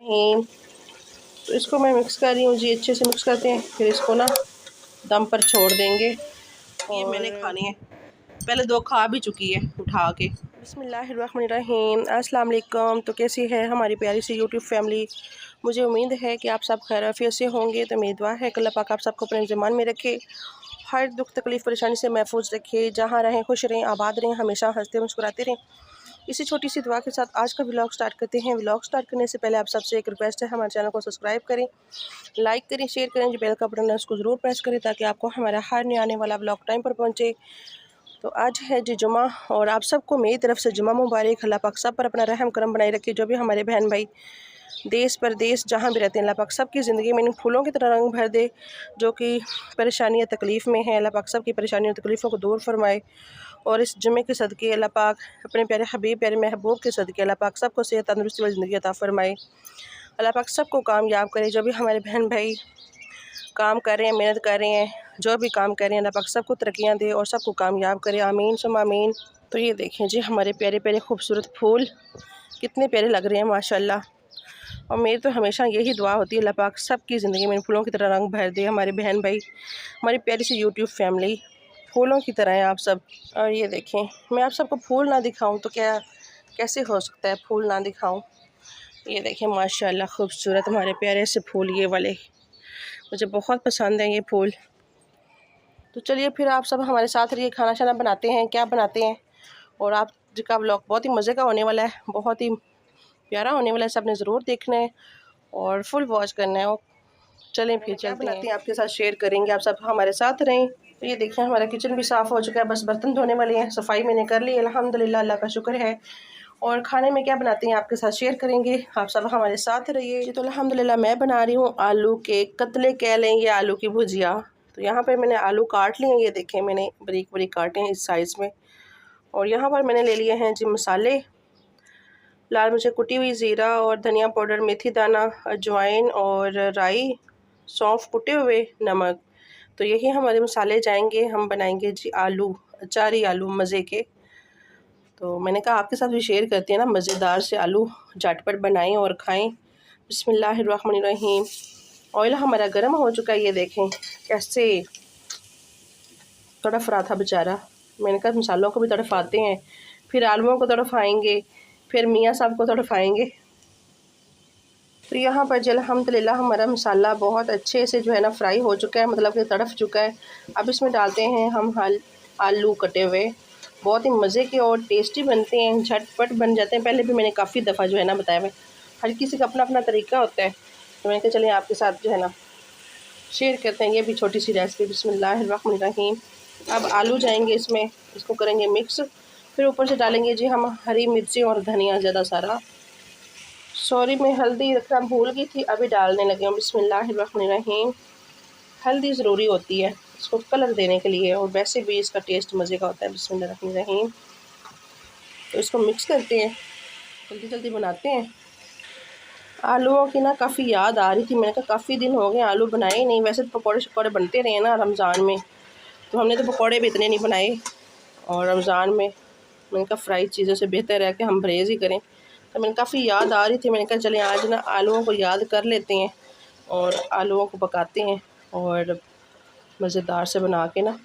तो इसको मैं मिक्स कर रही हूँ जी, अच्छे से मिक्स करते हैं, फिर इसको ना दम पर छोड़ देंगे। ये मैंने खानी है, पहले 2 खा भी चुकी है उठा के। बिस्मिल्लाहिर्रहमानिर्रहीम, अस्सलाम वालेकुम। तो कैसी है हमारी प्यारी सी यूट्यूब फैमिली। मुझे उम्मीद है कि आप सब खैरियत से होंगे। तो मेरी दुआ है कि अल्लाह पाक आप सबको अपने ज़मान में रखे, हर दुख तकलीफ़ परेशानी से महफूज रखे, जहाँ रहें खुश रहें, आबाद रहें, हमेशा हंसते मुस्कुराते रहें। इसी छोटी सी दुआ के साथ आज का व्लॉग स्टार्ट करते हैं। व्लॉग स्टार्ट करने से पहले आप सबसे एक रिक्वेस्ट है, हमारे चैनल को सब्सक्राइब करें, लाइक करें, शेयर करें, जो बेल का बटन है उसको ज़रूर प्रेस करें ताकि आपको हमारा हर नया आने वाला व्लॉग टाइम पर पहुँचे। तो आज है जी जुमा, और आप सबको मेरी तरफ से जुमा मुबारक। अल्लाह पाक सब पर अपना रहम करम बनाए रखे। जो भी हमारे बहन भाई देश परदेश जहाँ भी रहते हैं, अल्लाह पाक सब की ज़िंदगी में इन फूलों की तरह रंग भर दे। जो कि परेशानी या तकलीफ़ में है, अल्लाह पाक सब की परेशानियों और तकलीफ़ों को दूर फरमाए। और इस जुमे के सदक़े अल्लाह पाक अपने प्यारे हबीब प्यारे महबूब के सदक़े अल्लाह पाक सबको सेहत तंदुरुस्ती वाली ज़िंदगी अता फ़रमाए। अल्लाह पाक सबको कामयाब करे। जो भी हमारे बहन भाई काम कर रहे हैं, मेहनत कर रहे हैं, जो भी काम कर रहे हैं, अल्लाह पाक सबको तरक्कियाँ दे और सबको कामयाब करे, आमीन सुम्मा आमीन। तो ये देखें जी हमारे प्यारे प्यारे खूबसूरत फूल कितने प्यारे लग रहे हैं माशाल्लाह। और मेरी तो हमेशा यही दुआ होती है, अल्लाह पाक सबकी ज़िंदगी में फूलों की तरह रंग भर दे। हमारे बहन भाई, हमारी प्यारी सी यूट्यूब फैमिली फूलों की तरह है आप सब। और ये देखें, मैं आप सबको फूल ना दिखाऊं तो क्या कैसे हो सकता है, फूल ना दिखाऊं। ये देखें माशाल्लाह खूबसूरत हमारे प्यारे से फूल, ये वाले मुझे बहुत पसंद है ये फूल। तो चलिए फिर आप सब हमारे साथ रहिए, खाना शाना बनाते हैं, क्या बनाते हैं। और आप जी का व्लॉग बहुत ही मज़े का होने वाला है, बहुत ही प्यारा होने वाला है, सब ने ज़रूर देखना है और फुल वॉच करना है। और चलें फिर चलते हैं, आपके साथ शेयर करेंगे, आप सब हमारे साथ रहें। तो ये देखिए हमारा किचन भी साफ़ हो चुका है, बस बर्तन धोने वाले हैं। सफाई मैंने कर ली अल्हम्दुलिल्लाह, अल्लाह का शुक्र है। और खाने में क्या बनाते हैं आपके साथ शेयर करेंगे, आप सब हमारे साथ रहिए जी। तो अल्हम्दुलिल्लाह मैं बना रही हूँ आलू के कतले कह लें या आलू की भुजिया। तो यहाँ पर मैंने आलू काट लिए हैं, ये देखें मैंने बारीक बारीक काटे हैं इस साइज़ में। और यहाँ पर मैंने ले लिए हैं जी मसाले, लाल मिर्च कुटी हुई, ज़ीरा और धनिया पाउडर, मेथी दाना, अजवाइन और राई, सौंफ कुटे हुए, नमक। तो यही हमारे मसाले जाएंगे। हम बनाएंगे जी आलू, अचारी आलू मज़े के। तो मैंने कहा आपके साथ भी शेयर करती हैं ना, मज़ेदार से आलू झटपट बनाएं और खाएं। बिस्मिल्लाहिर्रहमानिर्रहीम। ऑयल हमारा गर्म हो चुका है, ये देखें कैसे तड़फ रहा था बेचारा। मैंने कहा मसालों को भी तड़फाते हैं, फिर आलूओं को तड़फाएंगे, फिर मियाँ साहब को तड़फाएंगे। तो यहाँ पर जो अल्हम्दुलिल्लाह हमारा मसाला बहुत अच्छे से जो है ना फ्राई हो चुका है, मतलब कि तड़फ चुका है। अब इसमें डालते हैं हम आलू कटे हुए। बहुत ही मज़े के और टेस्टी बनते हैं, झटपट बन जाते हैं। पहले भी मैंने काफ़ी दफ़ा जो है ना बताया हुआ, हर किसी का अपना अपना तरीका होता है। तो मैंने कहा चलिए आपके साथ जो है ना शेयर करते हैं ये भी छोटी सी रेसिपी। बिस्मिल्लाहिर्रहमानिर्रहीम। अब आलू जाएंगे इसमें, इसको करेंगे मिक्स। फिर ऊपर से डालेंगे जी हम हरी मिर्ची और धनिया ज़्यादा सारा। सॉरी मैं हल्दी रखना भूल गई थी, अभी डालने लगे हूँ। बिस्मिल्लाहिर्रहमानिर्रहीम। हल्दी ज़रूरी होती है इसको कलर देने के लिए, और वैसे भी इसका टेस्ट मज़े का होता है। बिस्मिल्लाहिर्रहमानिर्रहीम। तो इसको मिक्स करते हैं, जल्दी जल्दी बनाते हैं। आलूओं की ना काफ़ी याद आ रही थी, मैंने कहा काफ़ी दिन हो गए आलू बनाए नहीं। वैसे तो पकौड़े शकौड़े बनते रहे ना रमज़ान में, तो हमने तो पकौड़े भी इतने नहीं बनाए। और रमज़ान में मैंने कहा फ्राई चीज़ों से बेहतर है कि हम परहेज़ ही करें। तो मैंने काफ़ी याद आ रही थी, मैंने कहा चलें आज ना आलूओं को याद कर लेते हैं और आलूओं को पकाते हैं और मज़ेदार से बना के ना।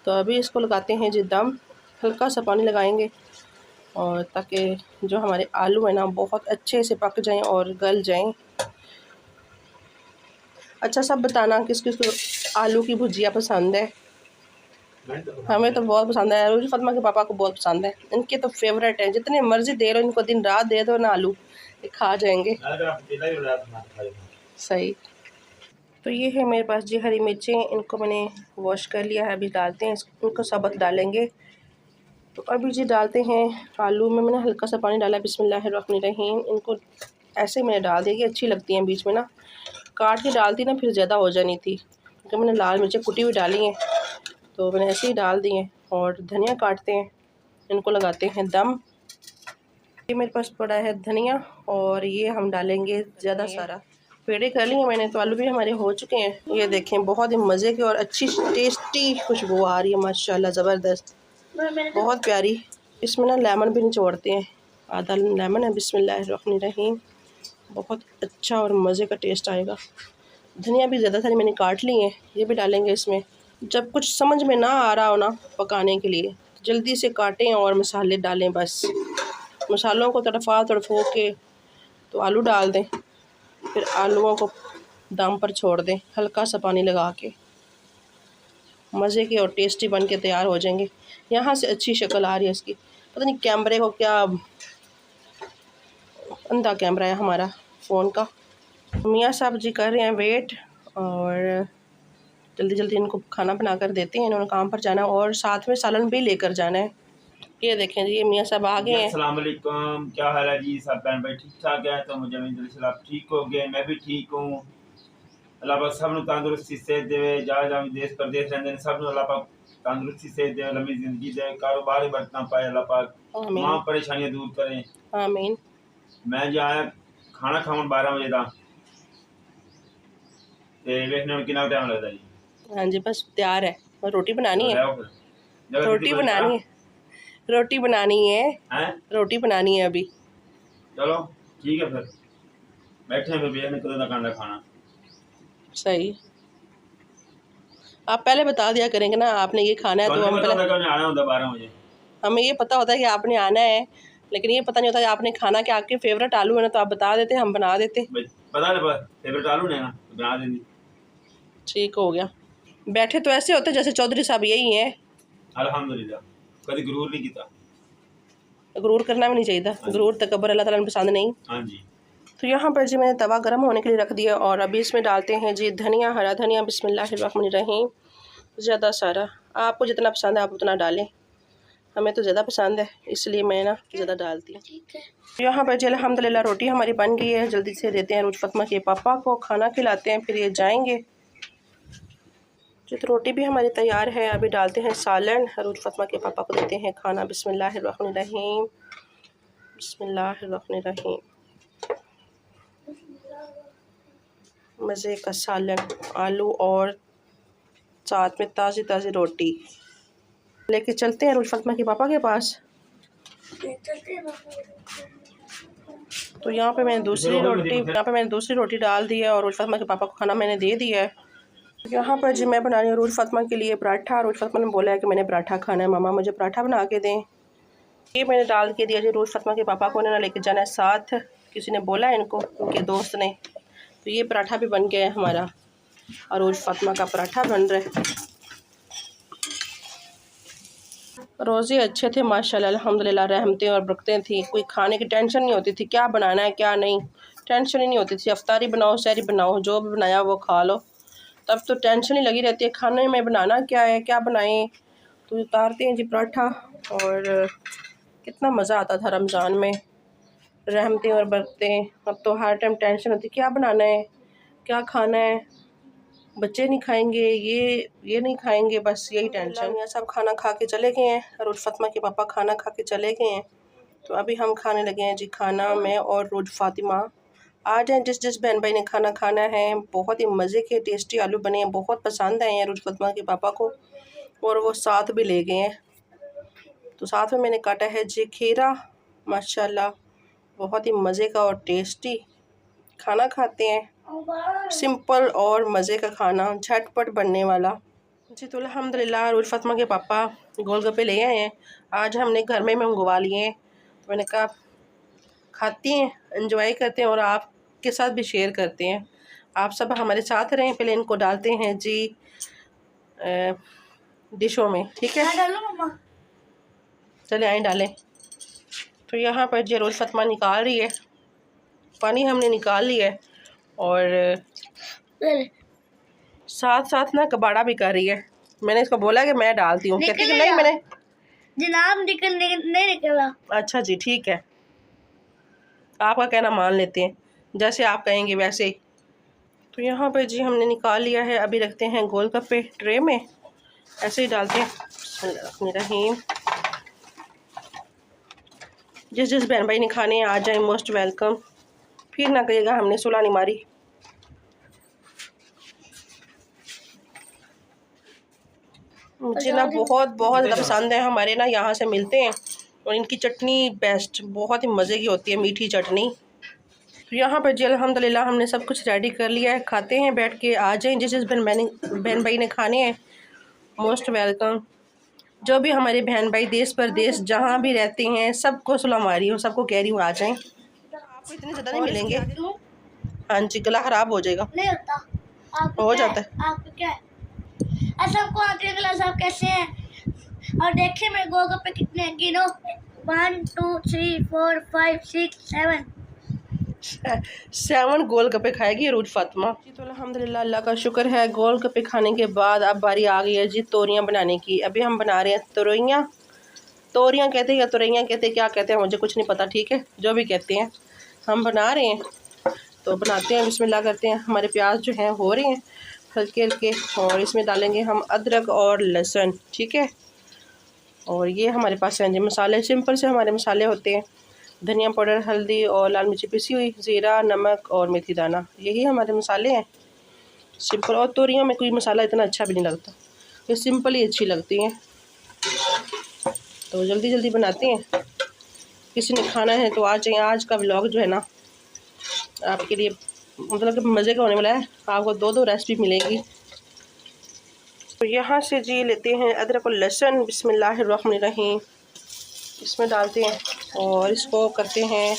तो अभी इसको लगाते हैं जी दम, हल्का सा पानी लगाएंगे और ताकि जो हमारे आलू है ना बहुत अच्छे से पक जाएं और गल जाएं। अच्छा सब बताना किस किस को आलू की भुजिया पसंद है। हमें तो बहुत पसंद है, रूजी फातिमा के पापा को बहुत पसंद है, इनके तो फेवरेट है। जितने मर्जी दे दो इनको, दिन रात दे दो ना आलू, ये खा जाएंगे। सही। तो ये है मेरे पास जी हरी मिर्चें, इनको मैंने वॉश कर लिया है, अभी डालते हैं इनको साबुत डालेंगे। तो अभी जी डालते हैं आलू में, मैंने हल्का सा पानी डाला है। बिस्मिल्लाहिर्रहमानिर्रहीम। इनको ऐसे मैंने डाल दिया, अच्छी लगती हैं बीच में ना, काट के डालती ना फिर ज़्यादा हो जानी थी, क्योंकि मैंने लाल मिर्चें कुटी हुई डाली हैं तो मैंने ऐसे ही डाल दिए। और धनिया काटते हैं, इनको लगाते हैं दम। ये मेरे पास पड़ा है धनिया, और ये हम डालेंगे ज़्यादा सारा। पेड़े कर लिए मैंने, तो आलू भी हमारे हो चुके हैं। ये देखें बहुत ही मज़े की और अच्छी टेस्टी खुशबू आ रही है माशाल्लाह, ज़बरदस्त, बहुत प्यारी। इसमें ना लेमन भी निचोड़ते हैं, आधा लेमन है। बिस्मिल्लाहिर्रहमानिर्रहीम। बहुत अच्छा और मज़े का टेस्ट आएगा। धनिया भी ज़्यादा सारी मैंने काट ली है, ये भी डालेंगे इसमें। जब कुछ समझ में ना आ रहा हो ना पकाने के लिए, जल्दी से काटें और मसाले डालें बस। मसालों को तड़फो के तो आलू डाल दें, फिर आलूओं को दम पर छोड़ दें हल्का सा पानी लगा के। मज़े के और टेस्टी बन के तैयार हो जाएंगे। यहाँ से अच्छी शक्ल आ रही है इसकी, पता नहीं कैमरे को क्या, अंधा कैमरा है हमारा फ़ोन का। मियाँ साहब जी कर रहे हैं वेट, और जल्दी जल्दी इनको खाना बना कर देते हैं, इन्होंने काम पर जाना है और साथ में सालन भी लेकर जाना है। ये देखें जी, ये मियाँ साहब आ गए हैं। अस्सलाम वालेकुम, क्या हाल है जी? सब बहन भाई ठीक ठाक है? तो मुझे इंशाल्लाह आप ठीक हो गए, मैं भी ठीक हूँ। अल्लाह पाक सब नूं तंदुरुस्ती सेहत देवे, जहाँ देश प्रदेश रहंदे ने सब नूं अल्लाह पाक तंदुरुस्ती सेहत देवे, लंबी जिंदगी दे, कारोबार बरतना पाए अल्लाह पाक, तमाम परेशानियां दूर करें, आमीन। मैं जी आया खाना खावन 12 बजे दा ते वेखने में कितना टाइम लगता जी। हाँ जी, बस तैयार है, और रोटी बनानी है। रोटी बनानी है, रोटी बनानी है, रोटी बनानी है अभी। चलो ठीक है, फिर बैठे हैं, फिर बेचने कदों दा खाना। सही, आप पहले बता दिया करेंगे ना आपने ये खाना है, तो हम पहले, आना होता 12 बजे, हमें ये पता होता है कि आपने आना है, लेकिन ये पता नहीं होता कि आपने खाना क्या, आपके फेवरेट आलू है ना, तो आप बता देते, हम बना देते। पता नहीं, फेवरेट आलू ने ना बना देंगे। ठीक हो गया। बैठे तो ऐसे होते जैसे चौधरी साहब यही हैं। अल्हम्दुलिल्लाह, कभी गुरूर नहीं किया। गुरूर करना भी नहीं चाहिए, गुरूर तकब्बर अल्लाह ताला ने पसंद नहीं। हाँ जी। तो यहाँ पर जी मैंने तवा गर्म होने के लिए रख दिया, और अभी इसमें डालते हैं जी धनिया, हरा धनिया। बिस्मिल्लाहिर्रहमानिर्रहीम। ज़्यादा सारा, आपको जितना पसंद है आप उतना डालें, हमें तो ज़्यादा पसंद है इसलिए मैं ना ज़्यादा डालती हूँ। यहाँ पर जी अल्हम्दुलिल्लाह रोटी हमारी बन गई है। जल्दी से देते हैं अरूज फ़ातिमा के पापा को खाना खिलाते हैं, फिर ये जाएंगे जी। तो रोटी भी हमारी तैयार है, अभी डालते हैं सालन, अरूज फ़ातिमा के पापा को देते हैं खाना। बिस्मिल्लाहिर्रहमानिर्रहीम, बिस्मिल्लाहिर्रहमानिर्रहीम। मज़े का सालन, आलू और साथ में ताज़ी ताज़ी रोटी लेके चलते हैं अरूज फ़ातिमा के पापा के पास। तो यहाँ पे मैंने दूसरी रोटी डाल दी है, और अरूज फ़ातिमा के पापा को खाना मैंने दे दिया है। यहाँ पर जी मैं बना रही हूँ अरूज फ़ातिमा के लिए पराठा। अरूज फ़ातिमा ने बोला है कि मैंने पराठा खाना है, मामा मुझे पराठा बना के दें। ये मैंने डाल के दिया जी। अरूज फ़ातिमा के पापा को ना लेके जाना है साथ, किसी ने बोला है इनको, उनके दोस्त ने। तो ये पराठा भी बन गया है हमारा, अरूज फ़ातिमा का पराठा बन रहा है। रोज़े अच्छे थे माशाल्लाह, अल्हम्दुलिल्लाह, रहमतें और बरकतें थी। कोई खाने की टेंशन नहीं होती थी, क्या बनाना है क्या नहीं, टेंशन ही नहीं होती थी। अफ्तारी बनाओ, सहरी बनाओ, जो भी बनाया वो खा लो। तब तो टेंशन ही लगी रहती है, खाने में बनाना क्या है, क्या बनाएं। तो उतारते हैं जी पराठा, और कितना मज़ा आता था रमज़ान में, रहमतें और बरकतें। अब तो हर टाइम टेंशन होती, क्या बनाना है, क्या खाना है, बच्चे नहीं खाएंगे, ये नहीं खाएंगे, बस यही टेंशन। ये सब खाना खा के चले गए हैं, अरूज फ़ातिमा के पापा खाना खा के चले गए हैं। तो अभी हम खाने लगे हैं जी खाना, मैं और अरूज फ़ातिमा। आ जाएँ जिस बहन भाई ने खाना खाना है। बहुत ही मज़े के टेस्टी आलू बने हैं, बहुत पसंद आए हैं अरूज फ़ातिमा के पापा को, और वो साथ भी ले गए हैं। तो साथ में मैंने काटा है जी खीरा, माशाल्लाह बहुत ही मज़े का और टेस्टी खाना खाते हैं, सिंपल और मज़े का खाना, झटपट बनने वाला जी। तो अल्हम्दुलिल्लाह अरूज फ़ातिमा के पापा गोलगप्पे ले आए हैं, आज हमने घर में मंगवा लिए हैं। तो मैंने कहा खाते हैं, एंजॉय करते हैं, और आपके साथ भी शेयर करते हैं। आप सब हमारे साथ रहें। पहले इनको डालते हैं जी डिशों में, ठीक है, चले आए डालें। तो यहाँ पर जी अरूज फ़ातिमा निकाल रही है, पानी हमने निकाल लिया है, और साथ साथ ना कबाड़ा भी कर रही है। मैंने इसको बोला कि मैं डालती हूँ, कहती कि नहीं मैंने जनाब नहीं निकला। अच्छा जी ठीक है, आपका कहना मान लेते हैं, जैसे आप कहेंगे वैसे। तो यहाँ पर जी हमने निकाल लिया है, अभी रखते हैं गोलगप्पे ट्रे में, ऐसे ही डालते हैं। बिस्मिल्लाहिर्रहमानिर्रहीम। जिस बहन भाई ने खाने आ जाए, मोस्ट वेलकम। फिर ना कहिएगा हमने सुलह नहीं मारी। मुझे ना बहुत ज़्यादा पसंद है, हमारे ना यहाँ से मिलते हैं, और इनकी चटनी बेस्ट, बहुत ही मज़े की होती है, मीठी चटनी। तो यहाँ पर जी अल्हम्दुलिल्लाह हमने सब कुछ रेडी कर लिया है। खाते हैं बैठ के। आ जाएँ जिस जिस बहन भाई ने खाने हैं, मोस्ट वेलकम। जो भी हमारे बहन भाई देश परदेश जहाँ भी रहते हैं, सबको सलाम आ रही हूँ, सबको कह रही हूँ आ जाएँ। आपको इतने ज़्यादा नहीं मिलेंगे। हाँ जी, गला ख़राब हो जाएगा। नहीं होता, हो जाता है। आपको क्या है? सबको आते हैं क्लास, आप कैसे हैं? और देखिए मेरे गोलगप्पे कितने हैं, गिनो। 1 2 3 4 5 6 7 गोलगप्पे खाएगी रोज फातिमा जी। तो अल्हम्दुलिल्लाह अल्लाह का शुक्र है, गोलगप्पे खाने के बाद अब बारी आ गई है जी तोरियां बनाने की। अभी हम बना रहे हैं तोरियां। तोरियां कहते हैं या तोरियां कहते हैं, क्या कहते हैं मुझे कुछ नहीं पता, ठीक है जो भी कहते हैं हम बना रहे हैं। तो बनाते हैं, बिस्मिल्लाह करते हैं। हमारे प्याज जो हैं हो रहे हैं हल्के हल्के, और इसमें डालेंगे हम अदरक और लहसुन, ठीक है। और ये हमारे पास हैं जी मसाले, सिंपल से हमारे मसाले होते हैं। धनिया पाउडर, हल्दी और लाल मिर्ची पिसी हुई, ज़ीरा, नमक और मेथी दाना, यही हमारे मसाले हैं सिंपल। और तोरियों में कोई मसाला इतना अच्छा भी नहीं लगता, ये सिंपल ही अच्छी लगती हैं। तो जल्दी जल्दी बनाते हैं। किसी ने खाना है तो आ जाइए। आज का व्लॉग जो है ना आपके लिए मतलब कि मज़े का होने वाला है। आपको 2 रेसिपी मिलेंगी। तो यहाँ से जी लेते हैं अदरक और लहसुन, बिस्मिल्लाहिर्रहमानिर्रहीम इसमें डालते हैं और इसको करते हैं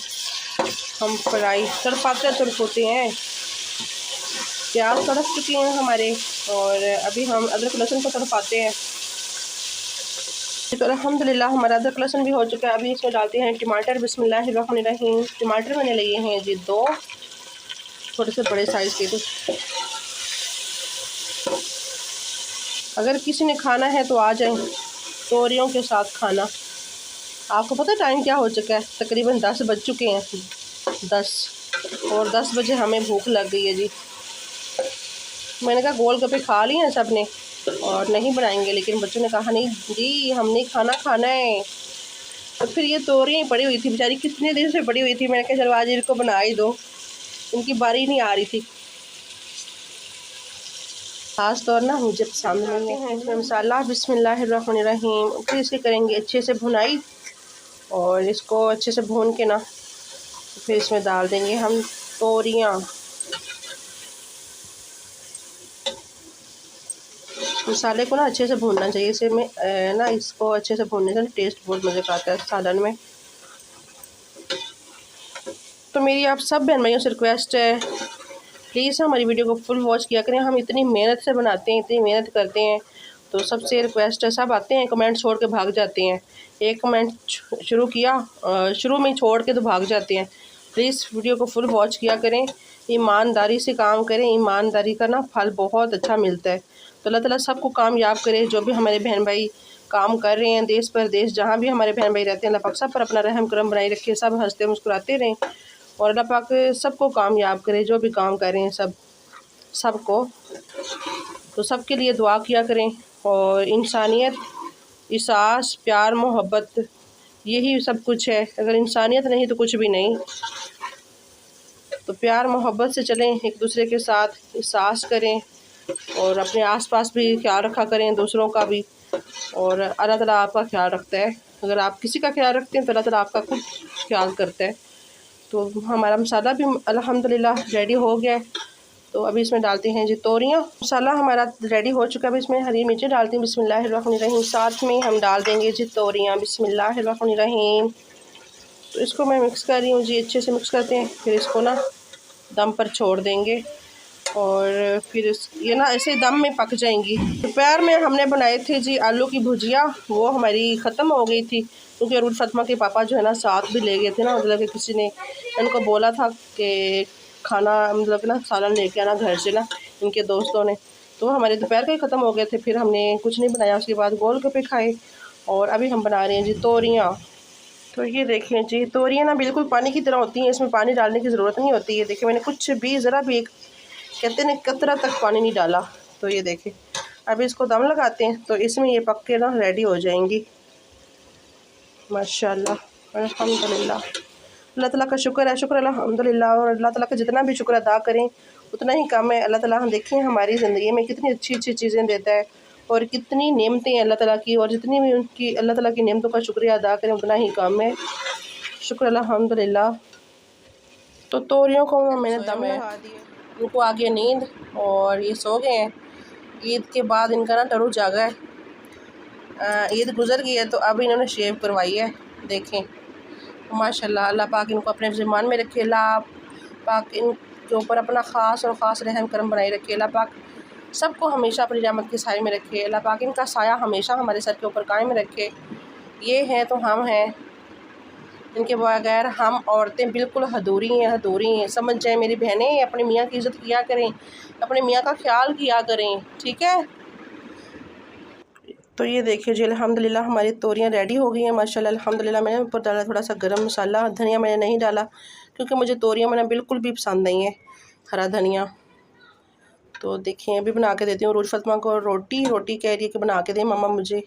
हम फ्राई। तड़पाते तड़पते हैं। प्याज तड़प चुके हैं हमारे, और अभी हम अदरक लहसुन को तड़पाते हैं। तो अल्हम्दुलिल्लाह हमारा अदरक लहसुन भी हो चुका है। अभी इसमें डालते हैं टमाटर, बिस्मिल्लाहिर्रहमानिर्रहीम। टमाटर मैंने लिए हैं जी 2, थोड़े से बड़े साइज़ के। तो अगर किसी ने खाना है तो आ जाएं तोरियों के साथ खाना। आपको पता है टाइम क्या हो चुका है? तकरीबन 10 बज चुके हैं, 10 और 10 बजे हमें भूख लग गई है जी। मैंने कहा गोलगप्पे खा लिए हैं सब ने और नहीं बनाएंगे, लेकिन बच्चों ने कहा नहीं जी हमने खाना है। तो फिर ये तोरियां पड़ी हुई थी बेचारी, कितने दिन से पड़ी हुई थी। मैंने कहा चलो आज इनको बना ही दो, इनकी बारी नहीं आ रही थी। ख़ास तौर ना मुझे पसंद नहीं है। इसमें मसाला, बिस्मिल्लाहिर्रहमानिर्रहीम। फिर इसके करेंगे अच्छे से भुनाई, और इसको अच्छे से भून के ना फिर इसमें डाल देंगे हम तोरियां। मसाले को ना अच्छे से भूनना चाहिए, इसे में ना इसको अच्छे से भूनने से टेस्ट बहुत मज़े का आता है सालन में। तो मेरी आप सब बहन भाइयों से रिक्वेस्ट है, प्लीज़ हमारी वीडियो को फुल वॉच किया करें। हम इतनी मेहनत से बनाते हैं, इतनी मेहनत करते हैं, तो सबसे रिक्वेस्ट है। सब आते हैं कमेंट छोड़ के भाग जाते हैं, एक कमेंट शुरू किया शुरू में छोड़ के तो भाग जाते हैं। प्लीज़ वीडियो को फुल वॉच किया करें, ईमानदारी से काम करें। ईमानदारी का ना फल बहुत अच्छा मिलता है। तो अल्लाह ताला सबको कामयाब करे। जो भी हमारे बहन भाई काम कर रहे हैं देश परदेश, जहाँ भी हमारे बहन भाई रहते हैं, अल्लाह पाक सब पर अपना रहम करम बनाए रखे, सब हंसते मुस्कुराते रहें, और अल्लाह पाक सबको कामयाब करे जो भी काम कर रहे हैं सबको। तो सबके लिए दुआ किया करें। और इंसानियत, एहसास, प्यार, मोहब्बत, यही सब कुछ है। अगर इंसानियत नहीं तो कुछ भी नहीं। तो प्यार मोहब्बत से चलें, एक दूसरे के साथ एहसास करें, और अपने आसपास भी ख्याल रखा करें, दूसरों का भी। और अल्लाह ताला आपका ख्याल रखता है। अगर आप किसी का ख्याल रखते हैं तो अल्लाह ताला आपका खुद ख्याल करता है। तो हमारा मसाला भी अल्हम्दुलिल्लाह रेडी हो गया है। तो अभी इसमें डालते हैं जी तोरियां। मसाला हमारा रेडी हो चुका है। अभी इसमें हरी मिर्ची डालते हैं, बिस्मिल्लाहिर्रहमानिर्रहीम। साथ में हम डाल देंगे जी तोरियां, बिस्मिल्लाहिर्रहमानिर्रहीम। तो इसको मैं मिक्स कर रही हूँ जी, अच्छे से मिक्स करते हैं। फिर इसको ना दम पर छोड़ देंगे, और फिर ये ना ऐसे दम में पक जाएंगी। दोपहर में हमने बनाए थे जी आलू की भुजिया, वो हमारी ख़त्म हो गई थी, क्योंकि अरूल फातिमा के पापा जो है ना साथ भी ले गए थे ना, मतलब कि किसी ने इनको बोला था कि खाना मतलब कि ना सालन लेके आना घर से ना, इनके दोस्तों ने। तो हमारे दोपहर का ही ख़त्म हो गए थे, फिर हमने कुछ नहीं बनाया। उसके बाद गोलगप्पे खाए, और अभी हम बना रहे हैं जी तोरियां। तो ये देखें जी तोरियां ना बिल्कुल पानी की तरह होती हैं, इसमें पानी डालने की ज़रूरत नहीं होती है। देखिए मैंने कुछ भी ज़रा भी कहते हैं कतरा तक पानी नहीं डाला। तो ये देखें अभी इसको दम लगाते हैं, तो इसमें ये पक के ना रेडी हो जाएंगी माशाल्लाह। अल्हम्दुलिल्लाह, अल्लाह ताला का शुक्र है, शुक्र अल्हम्दुलिल्लाह। और अल्लाह ताला का जितना भी शुक्र अदा करें उतना ही कम है। अल्लाह ताला हम देखें हमारी ज़िंदगी में कितनी अच्छी अच्छी चीज़ें देता है, और कितनी नेमतें हैं अल्लाह ताला की, और जितनी भी उनकी अल्लाह ताला की नेमतों का शुक्रिया अदा करें उतना ही कम है। शुक्र अल्हम्दुलिल्लाह। तो तोरियों को मैंने दम लगा दिया, उनको आ गई नींद और ये सो गए हैं। ईद के बाद इनका ना टरू जागा है। ईद गुज़र गई है तो अब इन्होंने शेव करवाई है। देखें माशाल्लाह, अल्लाह पाक इनको अपने ज़िमान में रखे, अल्लाह पाक इनके ऊपर अपना ख़ास और ख़ास रहम करम बनाए रखे, अल्लाह पाक सबको हमेशा अपनी रहमत के साए में रखे, अल्लाह पाक इनका साया हमेशा हमारे सर के ऊपर कायम रखे। ये हैं तो हम हैं, इनके बगैर हम औरतें बिल्कुल अधूरी हैं। समझ जाए मेरी बहनें, अपने मियाँ की इज़्ज़त किया करें, अपने मियाँ का ख्याल किया करें, ठीक है। तो ये देखिए जी, अल्हम्दुलिल्लाह हमारी तोरियां रेडी हो गई हैं माशाल्लाह। अल्हम्दुलिल्लाह मैंने ऊपर डाला थोड़ा सा गरम मसाला, धनिया मैंने नहीं डाला क्योंकि मुझे तोरियां मैंने बिल्कुल भी पसंद नहीं है हरा धनिया। तो देखिए अभी बना के देती हूँ रोज़ फातिमा को रोटी कह रही है कि बना के दें मम्मा मुझे।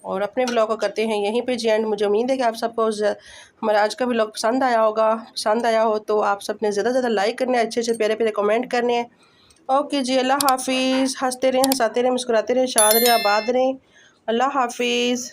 और अपने ब्लॉग को करते हैं यहीं पे जी एंड। मुझे उम्मीद है कि आप सबको हमारा आज का ब्लॉग पसंद आया होगा। पसंद आया हो तो आप सबने ज़्यादा से ज़्यादा लाइक करने, अच्छे प्यारे प्यारे कमेंट करने हैं। ओके जी, अल्लाह हाफिज़। हंसते रहें, हंसाते रहें, मुस्कुराते रहें, शाद रहें, आबाद रहें। अल्लाह हाफिज़।